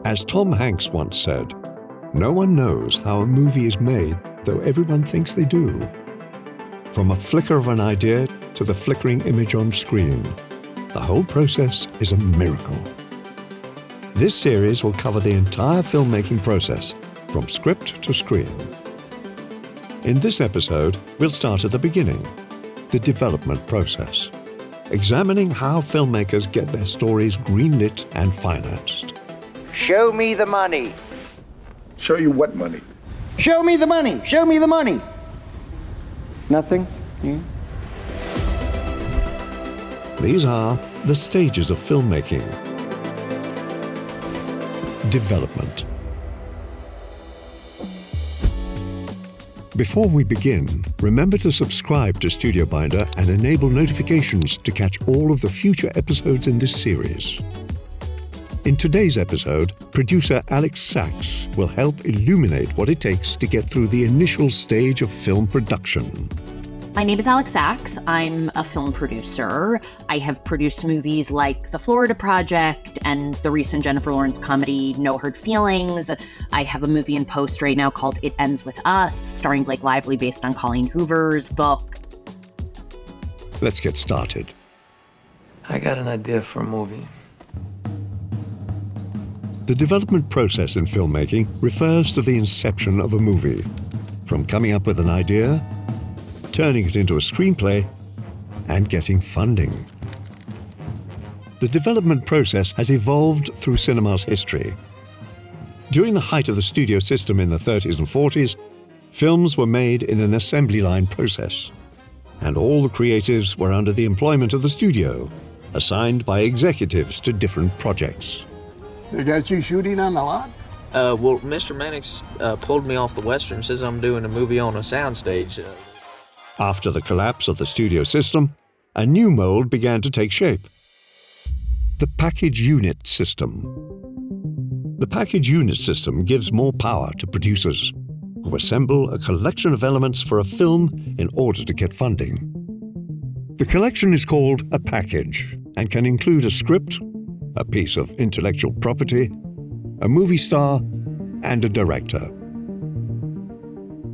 As Tom Hanks once said, "No one knows how a movie is made, though everyone thinks they do." From a flicker of an idea to the flickering image on screen, the whole process is a miracle. This series will cover the entire filmmaking process, from script to screen. In this episode, we'll start at the beginning, the development process, examining how filmmakers get their stories greenlit and financed. Show me the money. Show you what money? Show me the money. Show me the money. Nothing? These are the stages of filmmaking. Development. Before we begin, remember to subscribe to StudioBinder and enable notifications to catch all of the future episodes in this series. In today's episode, producer Alex Sachs will help illuminate what it takes to get through the initial stage of film production. My name is Alex Sachs. I'm a film producer. I have produced movies like The Florida Project and the recent Jennifer Lawrence comedy No Hard Feelings. I have a movie in post right now called It Ends With Us, starring Blake Lively, based on Colleen Hoover's book. Let's get started. I got an idea for a movie. The development process in filmmaking refers to the inception of a movie, from coming up with an idea, turning it into a screenplay, and getting funding. The development process has evolved through cinema's history. During the height of the studio system in the 30s and 40s, films were made in an assembly line process, and all the creatives were under the employment of the studio, assigned by executives to different projects. They got you shooting on the lot? Well, Mr. Mannix pulled me off the Western, says I'm doing a movie on a soundstage. After the collapse of the studio system, a new mold began to take shape. The package unit system. The package unit system gives more power to producers, who assemble a collection of elements for a film in order to get funding. The collection is called a package and can include a script, a piece of intellectual property, a movie star, and a director.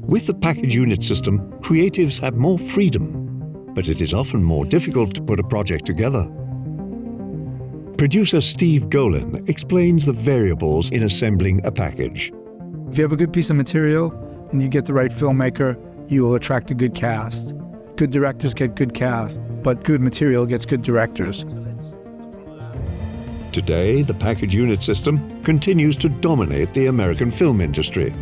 With the package unit system, creatives have more freedom, but it is often more difficult to put a project together. Producer Steve Golin explains the variables in assembling a package. If you have a good piece of material and you get the right filmmaker, you will attract a good cast. Good directors get good cast, but good material gets good directors. Today, the package unit system continues to dominate the American film industry.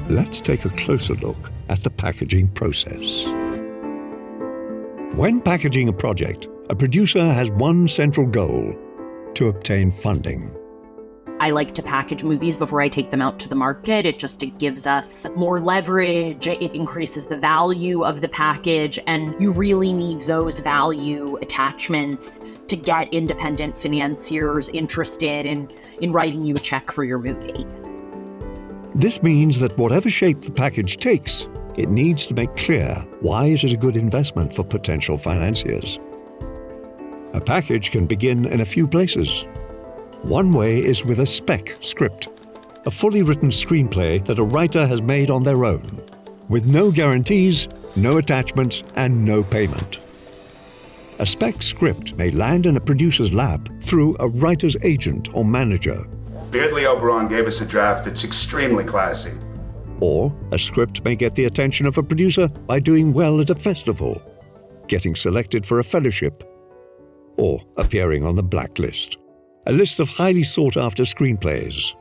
Let's take a closer look at the packaging process. When packaging a project, a producer has one central goal: to obtain funding. I like to package movies before I take them out to the market. It gives us more leverage. It increases the value of the package, and you really need those value attachments to get independent financiers interested in writing you a check for your movie. This means that whatever shape the package takes, it needs to make clear why it is a good investment for potential financiers. A package can begin in a few places. One way is with a spec script, a fully written screenplay that a writer has made on their own, with no guarantees, no attachments, and no payment. A spec script may land in a producer's lap through a writer's agent or manager. Beardley Oberon gave us a draft that's extremely classy. Or a script may get the attention of a producer by doing well at a festival, getting selected for a fellowship, or appearing on the blacklist, a list of highly sought-after screenplays.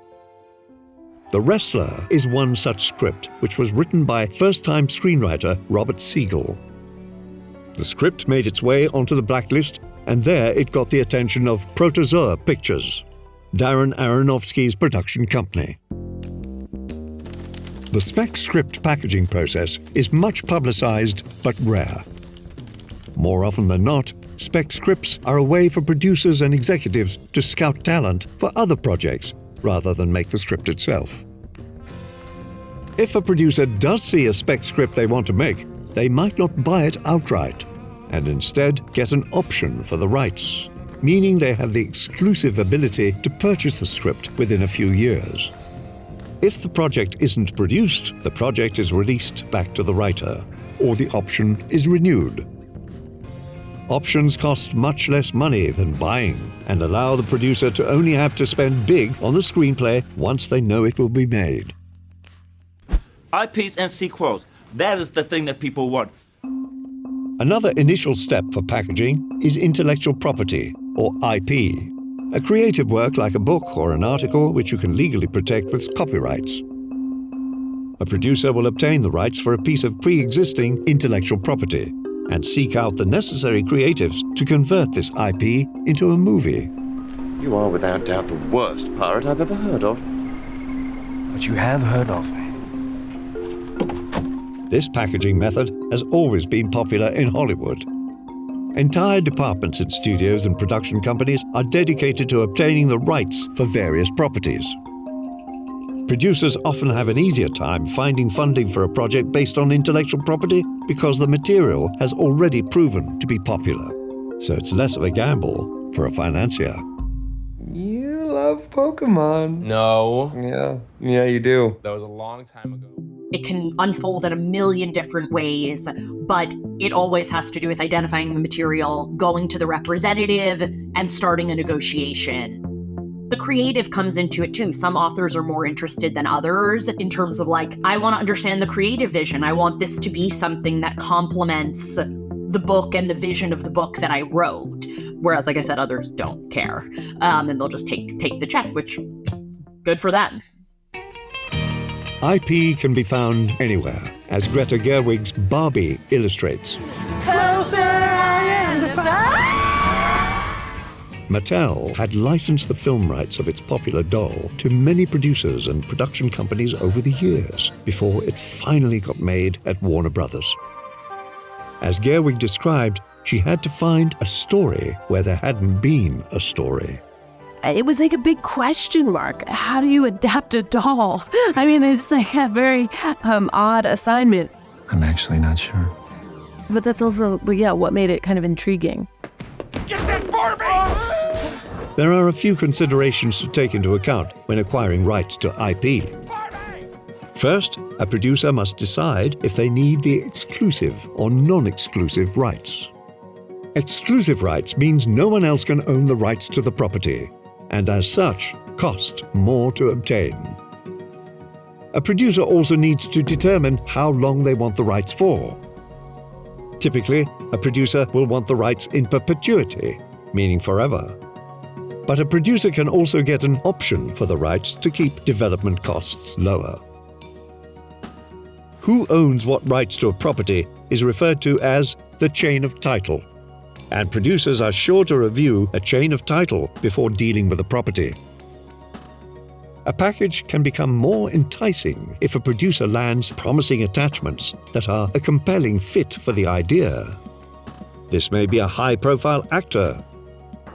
The Wrestler is one such script, which was written by first-time screenwriter Robert Siegel. The script made its way onto the blacklist, and there it got the attention of Protozoa Pictures, Darren Aronofsky's production company. The spec script packaging process is much publicized but rare. More often than not, spec scripts are a way for producers and executives to scout talent for other projects rather than make the script itself. If a producer does see a spec script they want to make, they might not buy it outright and instead get an option for the rights, meaning they have the exclusive ability to purchase the script within a few years. If the project isn't produced, the project is released back to the writer, or the option is renewed. Options cost much less money than buying and allow the producer to only have to spend big on the screenplay once they know it will be made. IPs and sequels, that is the thing that people want. Another initial step for packaging is intellectual property, or IP, a creative work like a book or an article which you can legally protect with copyrights. A producer will obtain the rights for a piece of pre-existing intellectual property and seek out the necessary creatives to convert this IP into a movie. You are without doubt the worst pirate I've ever heard of. But you have heard of me. This packaging method has always been popular in Hollywood. Entire departments in studios and production companies are dedicated to obtaining the rights for various properties. Producers often have an easier time finding funding for a project based on intellectual property because the material has already proven to be popular. So it's less of a gamble for a financier. You love Pokemon. No. Yeah, you do. That was a long time ago. It can unfold in a million different ways, but it always has to do with identifying the material, going to the representative, and starting a negotiation. The creative comes into it too. Some authors are more interested than others in terms of like, I want to understand the creative vision. I want this to be something that complements the book and the vision of the book that I wrote. Whereas, like I said, others don't care. And they'll just take the check, which, good for them. IP can be found anywhere, as Greta Gerwig's Barbie illustrates. Closer I identify. Mattel had licensed the film rights of its popular doll to many producers and production companies over the years before it finally got made at Warner Brothers. As Gerwig described, she had to find a story where there hadn't been a story. It was like a big question mark. How do you adapt a doll? I mean, it's like a very odd assignment. I'm actually not sure. But that's also, what made it kind of intriguing. Get that Barbie! There are a few considerations to take into account when acquiring rights to IP. First, a producer must decide if they need the exclusive or non-exclusive rights. Exclusive rights means no one else can own the rights to the property, and as such, cost more to obtain. A producer also needs to determine how long they want the rights for. Typically, a producer will want the rights in perpetuity, meaning forever. But a producer can also get an option for the rights to keep development costs lower. Who owns what rights to a property is referred to as the chain of title, and producers are sure to review a chain of title before dealing with a property. A package can become more enticing if a producer lands promising attachments that are a compelling fit for the idea. This may be a high-profile actor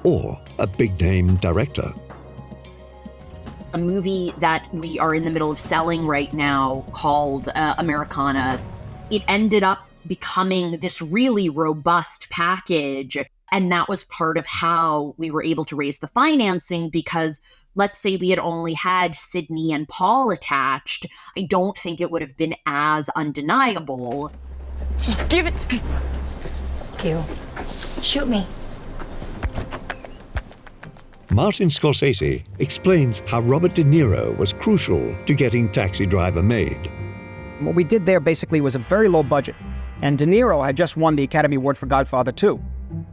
or a big-name director. A movie that we are in the middle of selling right now called Americana, it ended up becoming this really robust package. And that was part of how we were able to raise the financing, because let's say we had only had Sydney and Paul attached, I don't think it would have been as undeniable. Just give it to me. You. Shoot me. Martin Scorsese explains how Robert De Niro was crucial to getting Taxi Driver made. What we did there basically was a very low budget. And De Niro had just won the Academy Award for Godfather 2.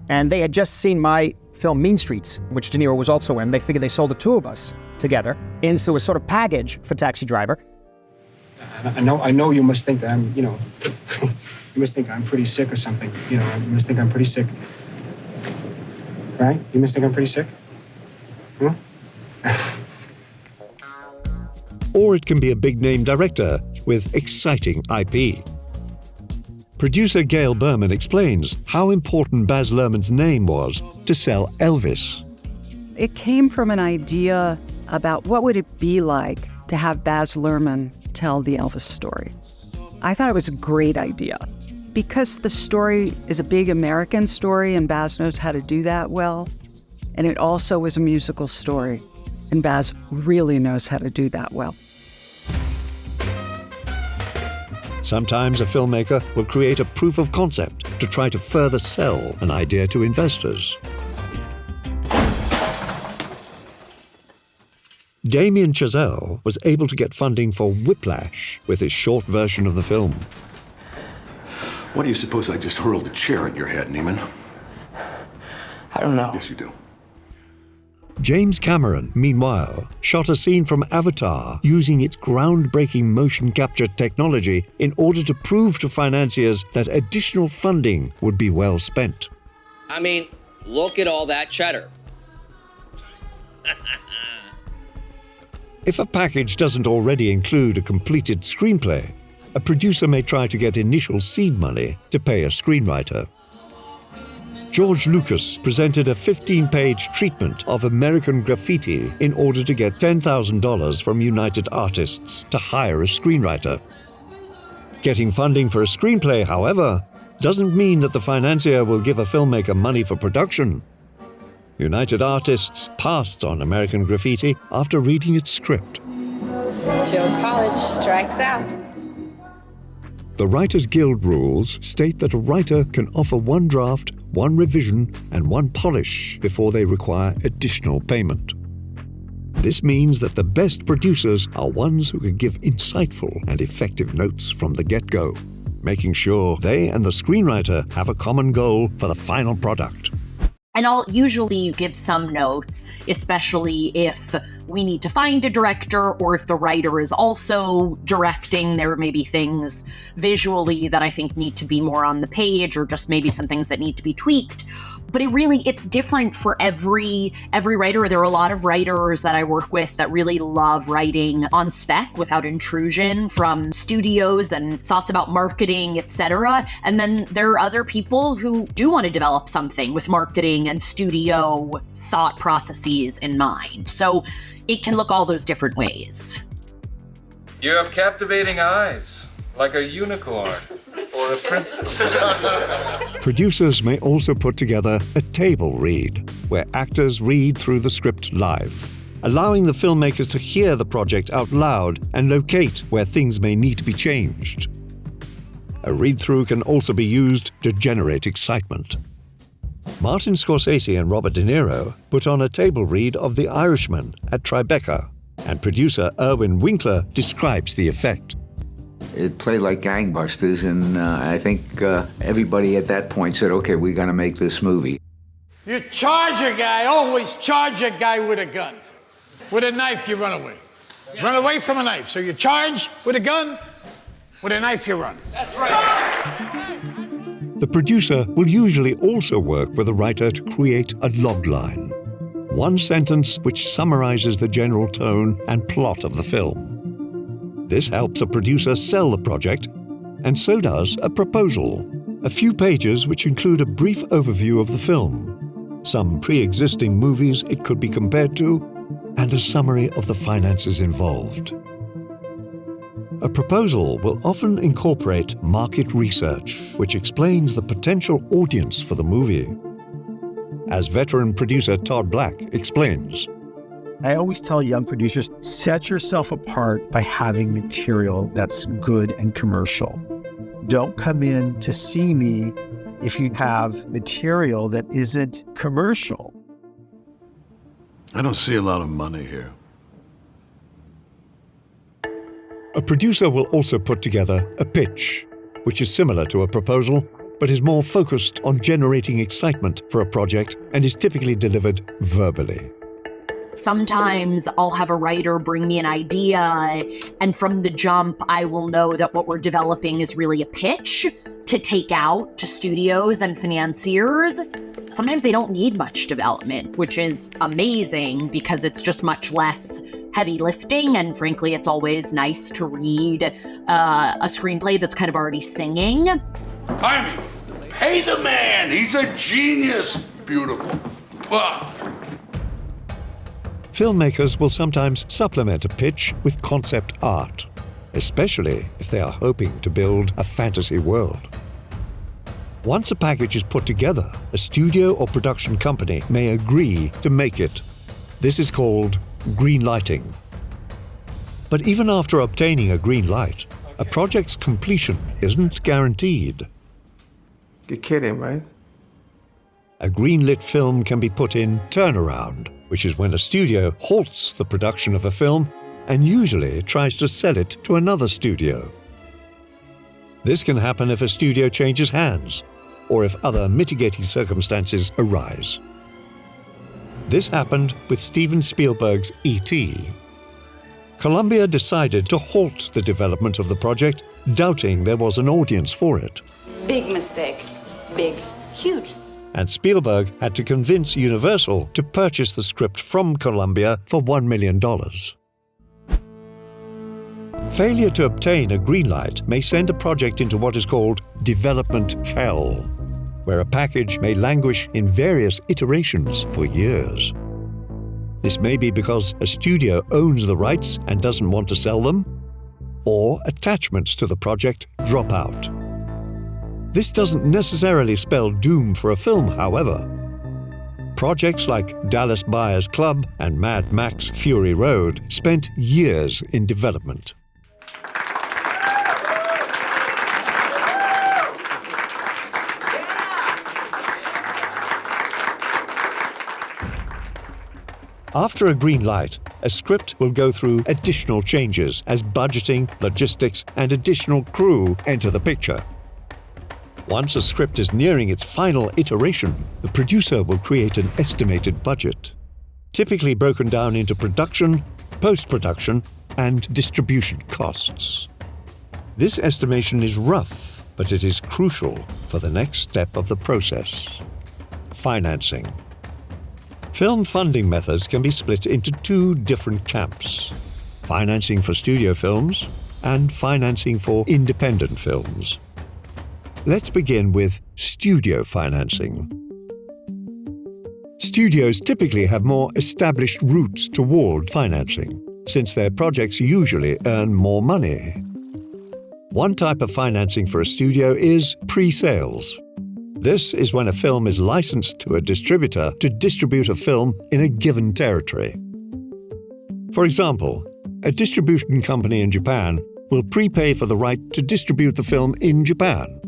And they had just seen my film Mean Streets, which De Niro was also in. They figured they sold the two of us together into a sort of package for Taxi Driver. I know you must think that I'm, you must think I'm pretty sick or something. You must think I'm pretty sick. Right? You must think I'm pretty sick? Or it can be a big-name director with exciting IP. Producer Gail Berman explains how important Baz Luhrmann's name was to sell Elvis. It came from an idea about what would it be like to have Baz Luhrmann tell the Elvis story. I thought it was a great idea because the story is a big American story and Baz knows how to do that well. and it also is a musical story. And Baz really knows how to do that well. Sometimes a filmmaker will create a proof of concept to try to further sell an idea to investors. Damien Chazelle was able to get funding for Whiplash with his short version of the film. Why do you suppose I just hurled a chair at your head, Neiman? I don't know. Yes, you do. James Cameron, meanwhile, shot a scene from Avatar using its groundbreaking motion capture technology in order to prove to financiers that additional funding would be well spent. I mean, look at all that cheddar. If a package doesn't already include a completed screenplay, a producer may try to get initial seed money to pay a screenwriter. George Lucas presented a 15-page treatment of American Graffiti in order to get $10,000 from United Artists to hire a screenwriter. Getting funding for a screenplay, however, doesn't mean that the financier will give a filmmaker money for production. United Artists passed on American Graffiti after reading its script. Joe College strikes out. The Writers Guild rules state that a writer can offer one draft, one revision, and one polish before they require additional payment. This means that the best producers are ones who can give insightful and effective notes from the get-go, making sure they and the screenwriter have a common goal for the final product. And I'll usually give some notes, especially if we need to find a director or if the writer is also directing. There may be things visually that I think need to be more on the page, or just maybe some things that need to be tweaked. But it's different for every writer. There are a lot of writers that I work with that really love writing on spec without intrusion from studios and thoughts about marketing, etc. And then there are other people who do want to develop something with marketing and studio thought processes in mind. So it can look all those different ways. You have captivating eyes, like a unicorn or a princess. Producers may also put together a table read, where actors read through the script live, allowing the filmmakers to hear the project out loud and locate where things may need to be changed. A read-through can also be used to generate excitement. Martin Scorsese and Robert De Niro put on a table read of The Irishman at Tribeca, and producer Irwin Winkler describes the effect. It played like gangbusters, and I think everybody at that point said, okay, we're going to make this movie. You charge a guy, always charge a guy with a gun. With a knife, you run away. Run away from a knife. So you charge with a gun, with a knife, you run. That's right. The producer will usually also work with a writer to create a logline, one sentence which summarizes the general tone and plot of the film. This helps a producer sell the project, and so does a proposal, a few pages which include a brief overview of the film, some pre-existing movies it could be compared to, and a summary of the finances involved. A proposal will often incorporate market research, which explains the potential audience for the movie. As veteran producer Todd Black explains, I always tell young producers, set yourself apart by having material that's good and commercial. Don't come in to see me if you have material that isn't commercial. I don't see a lot of money here. a producer will also put together a pitch, which is similar to a proposal, but is more focused on generating excitement for a project and is typically delivered verbally. Sometimes I'll have a writer bring me an idea, and from the jump, I will know that what we're developing is really a pitch to take out to studios and financiers. Sometimes they don't need much development, which is amazing because it's just much less heavy lifting, and frankly, it's always nice to read a screenplay that's kind of already singing. I mean, pay the man! He's a genius! Beautiful. Ugh. Filmmakers will sometimes supplement a pitch with concept art, especially if they are hoping to build a fantasy world. Once a package is put together, a studio or production company may agree to make it. This is called green lighting. But even after obtaining a green light, a project's completion isn't guaranteed. You're kidding, right? A green-lit film can be put in turnaround, which is when a studio halts the production of a film and usually tries to sell it to another studio. This can happen if a studio changes hands or if other mitigating circumstances arise. This happened with Steven Spielberg's E.T. Columbia decided to halt the development of the project, doubting there was an audience for it. Big mistake. Big. Huge. And Spielberg had to convince Universal to purchase the script from Columbia for $1 million. Failure to obtain a green light may send a project into what is called development hell, where a package may languish in various iterations for years. This may be because a studio owns the rights and doesn't want to sell them, or attachments to the project drop out. This doesn't necessarily spell doom for a film, however. Projects like Dallas Buyers Club and Mad Max Fury Road spent years in development. After a green light, a script will go through additional changes as budgeting, logistics, and additional crew enter the picture. Once a script is nearing its final iteration, the producer will create an estimated budget, typically broken down into production, post-production, and distribution costs. This estimation is rough, but it is crucial for the next step of the process: financing. Film funding methods can be split into two different camps: financing for studio films and financing for independent films. Let's begin with studio financing. Studios typically have more established routes toward financing, since their projects usually earn more money. One type of financing for a studio is pre-sales. This is when a film is licensed to a distributor to distribute a film in a given territory. For example, a distribution company in Japan will prepay for the right to distribute the film in Japan.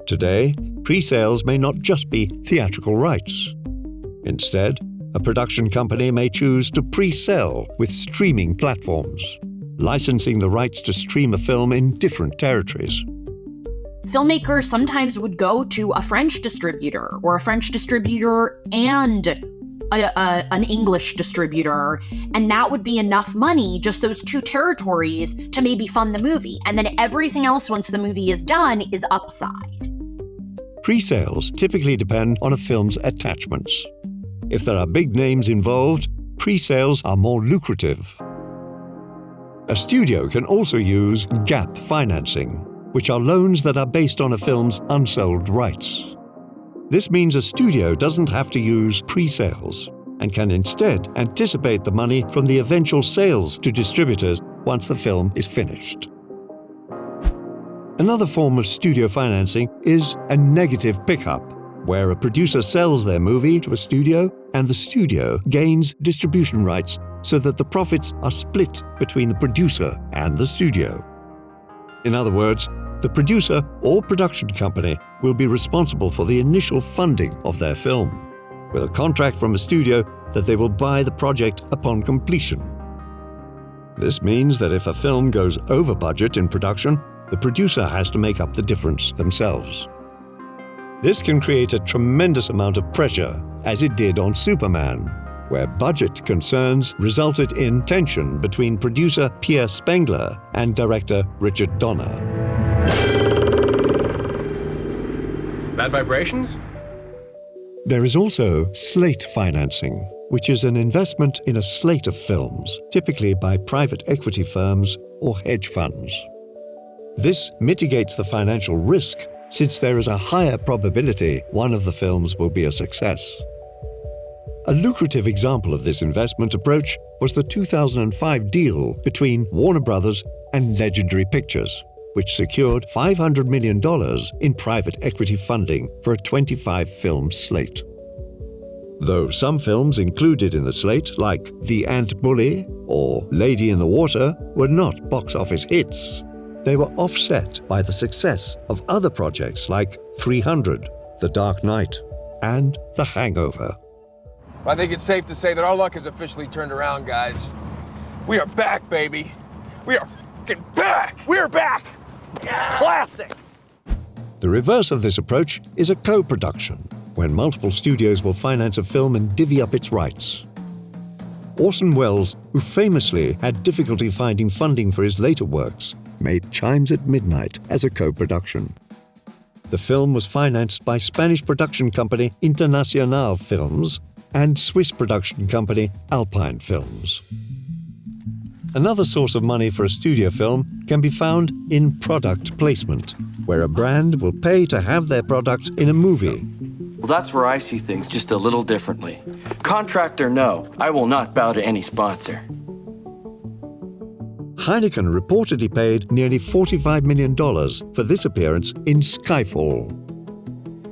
Today, pre-sales may not just be theatrical rights. Instead, a production company may choose to pre-sell with streaming platforms, licensing the rights to stream a film in different territories. Filmmakers sometimes would go to a French distributor or a French distributor and an English distributor, and that would be enough money, just those two territories, to maybe fund the movie. And then everything else, once the movie is done, is upside. Pre-sales typically depend on a film's attachments. If there are big names involved, pre-sales are more lucrative. A studio can also use gap financing, which are loans that are based on a film's unsold rights. This means a studio doesn't have to use pre-sales and can instead anticipate the money from the eventual sales to distributors once the film is finished. Another form of studio financing is a negative pickup, where a producer sells their movie to a studio and the studio gains distribution rights so that the profits are split between the producer and the studio. In other words, the producer or production company will be responsible for the initial funding of their film, with a contract from a studio that they will buy the project upon completion. This means that if a film goes over budget in production, the producer has to make up the difference themselves. This can create a tremendous amount of pressure, as it did on Superman, where budget concerns resulted in tension between producer Pierre Spengler and director Richard Donner. Bad vibrations? There is also slate financing, which is an investment in a slate of films, typically by private equity firms or hedge funds. This mitigates the financial risk, since there is a higher probability one of the films will be a success. A lucrative example of this investment approach was the 2005 deal between Warner Brothers and Legendary Pictures, which secured $500 million in private equity funding for a 25-film slate. Though some films included in the slate, like The Ant Bully or Lady in the Water, were not box office hits, they were offset by the success of other projects like 300, The Dark Knight, and The Hangover. I think it's safe to say that our luck has officially turned around, guys. We are back, baby. We are f***ing back. We're back. Classic. The reverse of this approach is a co-production, when multiple studios will finance a film and divvy up its rights. Orson Welles, who famously had difficulty finding funding for his later works, made Chimes at Midnight as a co-production. The film was financed by Spanish production company Internacional Films and Swiss production company Alpine Films. Another source of money for a studio film can be found in product placement, where a brand will pay to have their product in a movie. Well, that's where I see things just a little differently. Contract or no, I will not bow to any sponsor. Heineken reportedly paid nearly $45 million for this appearance in Skyfall.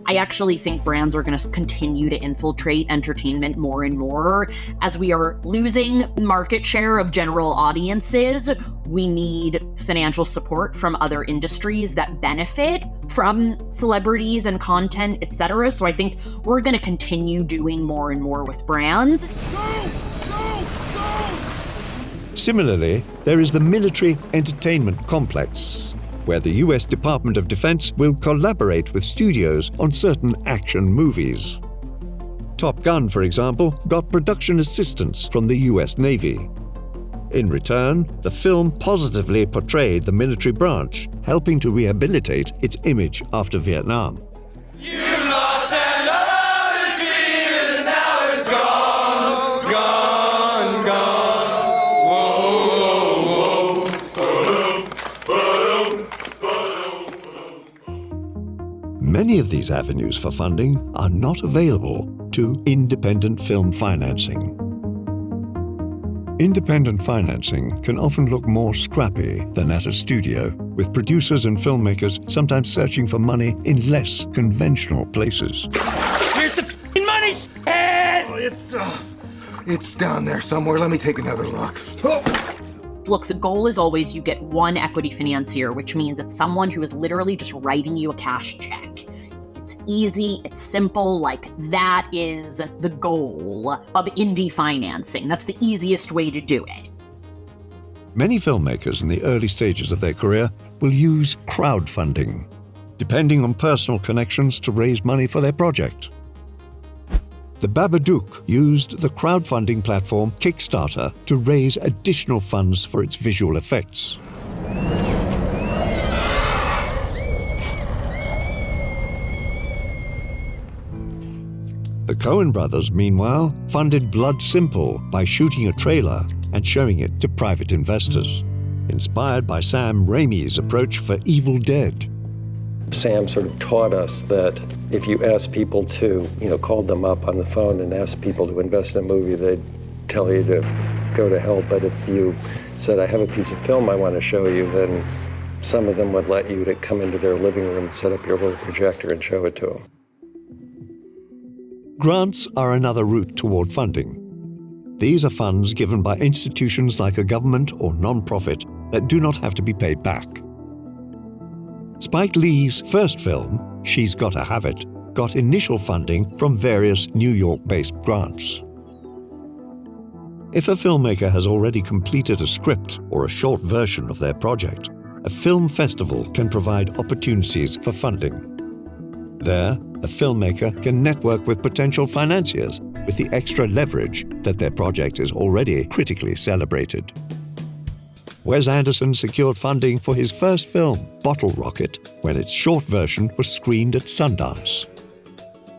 I actually think brands are going to continue to infiltrate entertainment more and more. As we are losing market share of general audiences, we need financial support from other industries that benefit from celebrities and content, etc. So I think we're going to continue doing more and more with brands. Similarly, there is the military entertainment complex, where the US Department of Defense will collaborate with studios on certain action movies. Top Gun, for example, got production assistance from the US Navy. In return, the film positively portrayed the military branch, helping to rehabilitate its image after Vietnam. Many of these avenues for funding are not available to independent film financing. Independent financing can often look more scrappy than at a studio, with producers and filmmakers sometimes searching for money in less conventional places. Here's the f***ing money, it's down there somewhere. Let me take another look. Look, the goal is always you get one equity financier, which means it's someone who is literally just writing you a cash check. It's easy, it's simple, like that is the goal of indie financing. That's the easiest way to do it. Many filmmakers in the early stages of their career will use crowdfunding, depending on personal connections to raise money for their project. The Babadook used the crowdfunding platform Kickstarter to raise additional funds for its visual effects. The Coen brothers, meanwhile, funded Blood Simple by shooting a trailer and showing it to private investors, inspired by Sam Raimi's approach for Evil Dead. Sam sort of taught us that if you ask people to, call them up on the phone and ask people to invest in a movie, they'd tell you to go to hell. But if you said, I have a piece of film I want to show you, then some of them would let you to come into their living room and set up your little projector and show it to them. Grants are another route toward funding. These are funds given by institutions like a government or non-profit that do not have to be paid back. Spike Lee's first film, She's Gotta Have It, got initial funding from various New York-based grants. If a filmmaker has already completed a script or a short version of their project, a film festival can provide opportunities for funding. There, a filmmaker can network with potential financiers with the extra leverage that their project is already critically celebrated. Wes Anderson secured funding for his first film, Bottle Rocket, when its short version was screened at Sundance.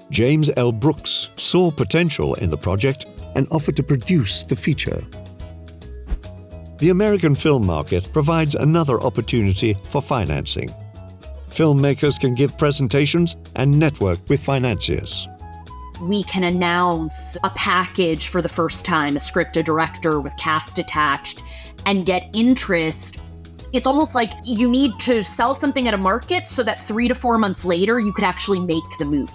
James L. Brooks saw potential in the project and offered to produce the feature. The American film market provides another opportunity for financing. Filmmakers can give presentations and network with financiers. We can announce a package for the first time, a script, a director with cast attached, and get interest It's almost like you need to sell something at a market so that 3 to 4 months later, you could actually make the movie.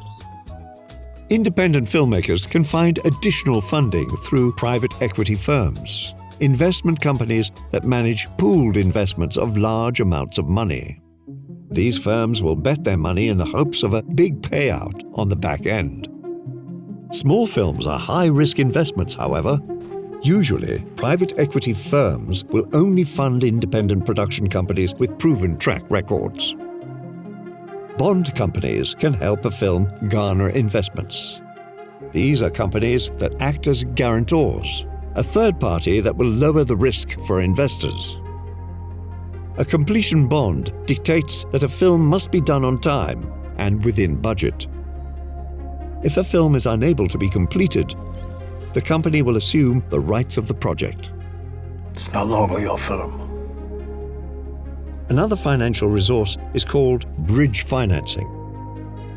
Independent filmmakers can find additional funding through private equity firms, investment companies that manage pooled investments of large amounts of money. These firms will bet their money in the hopes of a big payout on the back end. Small films are high-risk investments, however. Usually, private equity firms will only fund independent production companies with proven track records. Bond companies can help a film garner investments. These are companies that act as guarantors, a third party that will lower the risk for investors. A completion bond dictates that a film must be done on time and within budget. If a film is unable to be completed, the company will assume the rights of the project. It's no longer your film. Another financial resource is called bridge financing.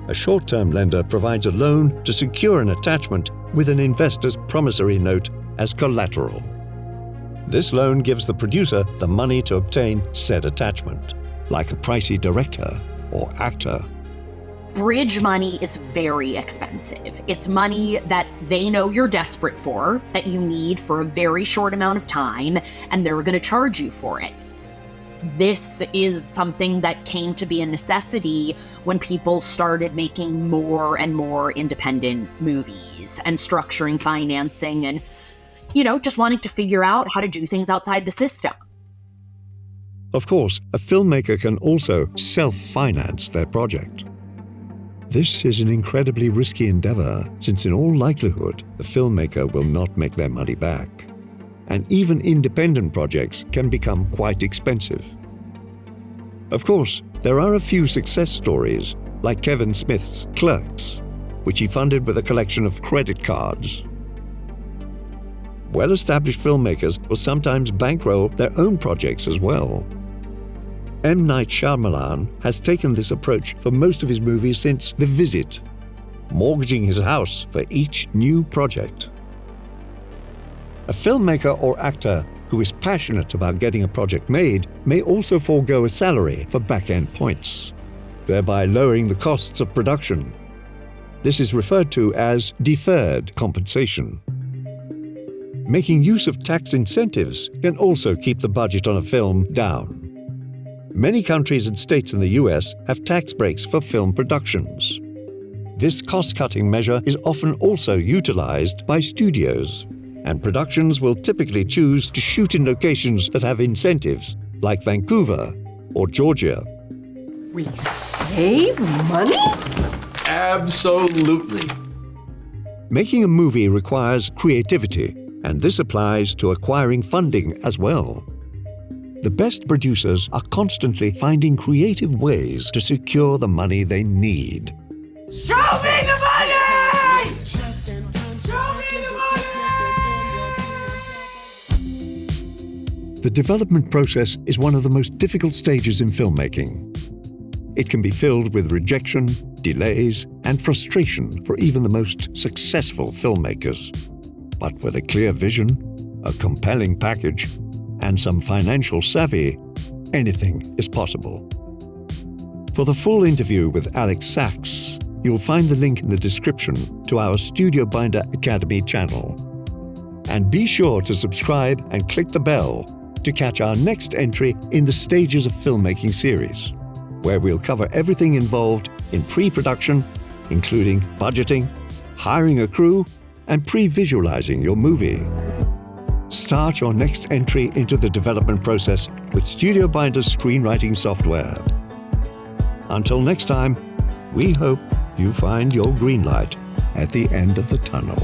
A short-term lender provides a loan to secure an attachment with an investor's promissory note as collateral. This loan gives the producer the money to obtain said attachment, like a pricey director or actor. Bridge money is very expensive. It's money that they know you're desperate for, that you need for a very short amount of time, and they're going to charge you for it. This is something that came to be a necessity when people started making more and more independent movies and structuring financing and, just wanting to figure out how to do things outside the system. Of course, a filmmaker can also self-finance their project. This is an incredibly risky endeavor, since in all likelihood, the filmmaker will not make their money back. And even independent projects can become quite expensive. Of course, there are a few success stories, like Kevin Smith's Clerks, which he funded with a collection of credit cards. Well-established filmmakers will sometimes bankroll their own projects as well. M. Night Shyamalan has taken this approach for most of his movies since The Visit, mortgaging his house for each new project. A filmmaker or actor who is passionate about getting a project made may also forego a salary for back-end points, thereby lowering the costs of production. This is referred to as deferred compensation. Making use of tax incentives can also keep the budget on a film down. Many countries and states in the US have tax breaks for film productions. This cost-cutting measure is often also utilized by studios, and productions will typically choose to shoot in locations that have incentives, like Vancouver or Georgia. We save money? Absolutely. Making a movie requires creativity, and this applies to acquiring funding as well. The best producers are constantly finding creative ways to secure the money they need. Show me the money! Show me the money! The development process is one of the most difficult stages in filmmaking. It can be filled with rejection, delays, and frustration for even the most successful filmmakers. But with a clear vision, a compelling package, and some financial savvy, anything is possible. For the full interview with Alex Sachs, you'll find the link in the description to our StudioBinder Academy channel. And be sure to subscribe and click the bell to catch our next entry in the Stages of Filmmaking series, where we'll cover everything involved in pre-production, including budgeting, hiring a crew, and pre-visualizing your movie. Start your next entry into the development process with StudioBinder's screenwriting software. Until next time, we hope you find your green light at the end of the tunnel.